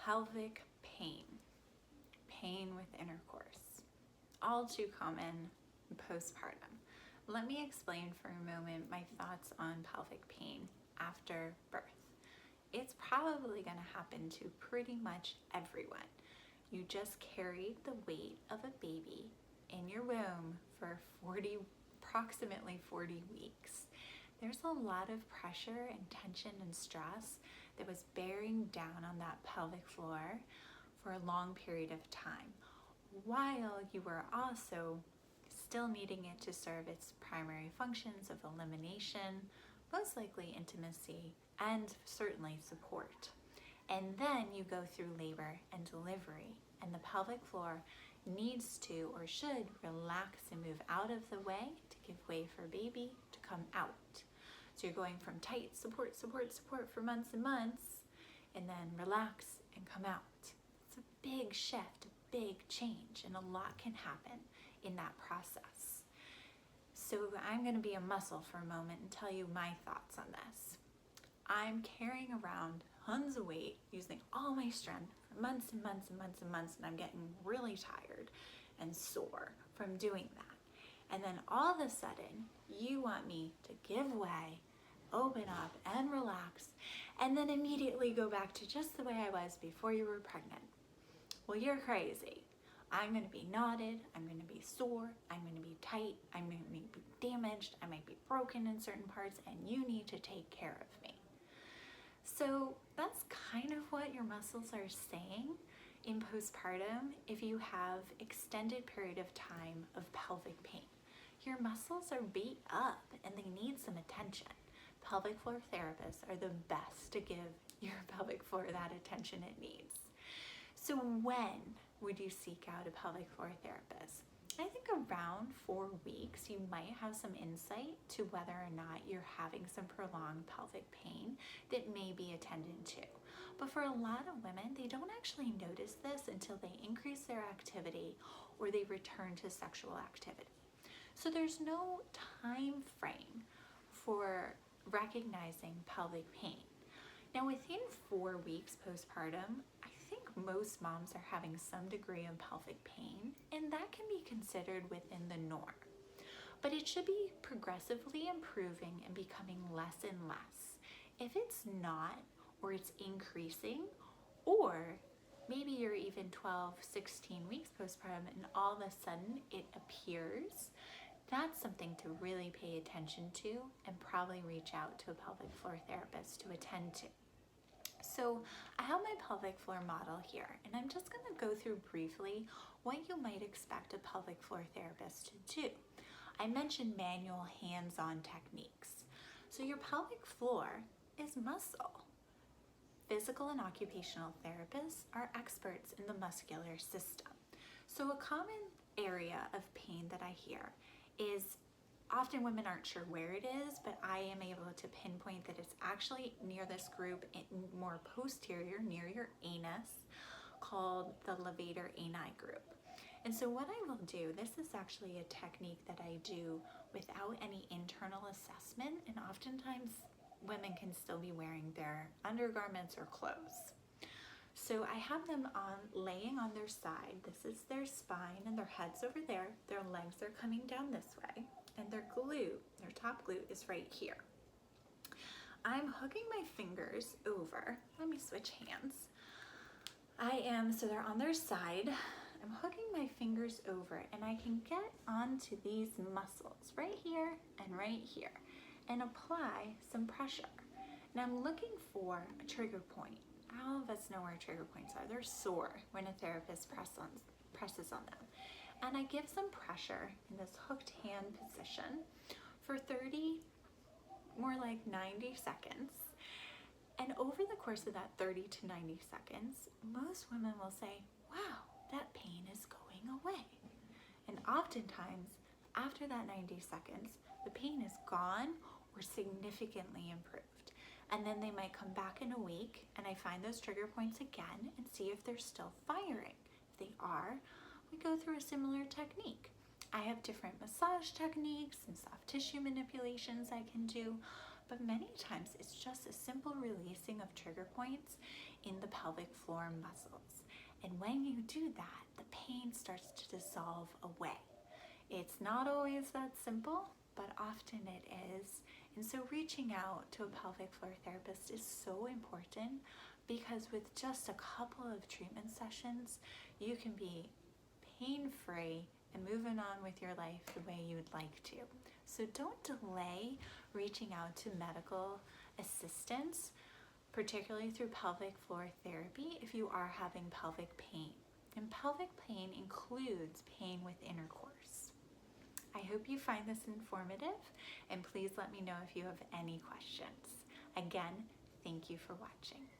Pelvic pain, pain with intercourse, all too common postpartum. Let me explain for a moment my thoughts on pelvic pain after birth. It's probably going to happen to pretty much everyone. You just carried the weight of a baby in your womb for approximately 40 weeks. There's a lot of pressure and tension and stress that was bearing down on that pelvic floor for a long period of time, while you were also still needing it to serve its primary functions of elimination, most likely intimacy, and certainly support. And then you go through labor and delivery, and the pelvic floor needs to or should relax and move out of the way to give way for baby to come out. So you're going from tight support for months and months, and then relax and come out. It's a big shift, a big change, and a lot can happen in that process. So I'm going to be a muscle for a moment and tell you my thoughts on this. I'm carrying around tons of weight, using all my strength for months and months and months and months, and I'm getting really tired and sore from doing that. And then all of a sudden, you want me to give way, open up and relax, and then immediately go back to just the way I was before you were pregnant. Well, you're crazy. I'm going to be knotted, I'm going to be sore, I'm going to be tight, I'm going to be damaged, I might be broken in certain parts, and you need to take care of me. So that's kind of what your muscles are saying in postpartum if you have extended period of time of pelvic pain. Your muscles are beat up and they need some attention. Pelvic floor therapists are the best to give your pelvic floor that attention it needs. So when would you seek out a pelvic floor therapist? I think around 4 weeks, you might have some insight to whether or not you're having some prolonged pelvic pain that may be attended to. But for a lot of women, they don't actually notice this until they increase their activity or they return to sexual activity. So there's no time frame for recognizing pelvic pain. Now, within 4 weeks postpartum, I think most moms are having some degree of pelvic pain, and that can be considered within the norm. But it should be progressively improving and becoming less and less. If it's not, or it's increasing, or maybe you're even 12, 16 weeks postpartum and all of a sudden it appears, that's something to really pay attention to and probably reach out to a pelvic floor therapist to attend to. So I have my pelvic floor model here, and I'm just going to go through briefly what you might expect a pelvic floor therapist to do. I mentioned manual hands-on techniques. So your pelvic floor is muscle. Physical and occupational therapists are experts in the muscular system. So a common area of pain that I hear is often women aren't sure where it is, but I am able to pinpoint that it's actually near this group, more posterior, near your anus, called the levator ani group. And so what I will do, this is actually a technique that I do without any internal assessment, and oftentimes women can still be wearing their undergarments or clothes. So I have them laying on their side. This is their spine and their head's over there. Their legs are coming down this way, and their glute, their top glute, is right here. I'm hooking my fingers over. Let me switch hands. So they're on their side. I'm hooking my fingers over, and I can get onto these muscles right here and right here and apply some pressure. And I'm looking for a trigger point. All of us know where trigger points are. They're sore when a therapist presses on them. And I give some pressure in this hooked hand position for 30, more like 90 seconds. And over the course of that 30 to 90 seconds, most women will say, wow, that pain is going away. And oftentimes, after that 90 seconds, the pain is gone or significantly improved. And then they might come back in a week and I find those trigger points again and see if they're still firing. If they are, we go through a similar technique. I have different massage techniques and soft tissue manipulations I can do, but many times it's just a simple releasing of trigger points in the pelvic floor muscles. And when you do that, the pain starts to dissolve away. It's not always that simple, but often it is. And so reaching out to a pelvic floor therapist is so important, because with just a couple of treatment sessions, you can be pain-free and moving on with your life the way you would like to. So don't delay reaching out to medical assistance, particularly through pelvic floor therapy, if you are having pelvic pain. And pelvic pain includes pain with intercourse. I hope you find this informative, and please let me know if you have any questions. Again, thank you for watching.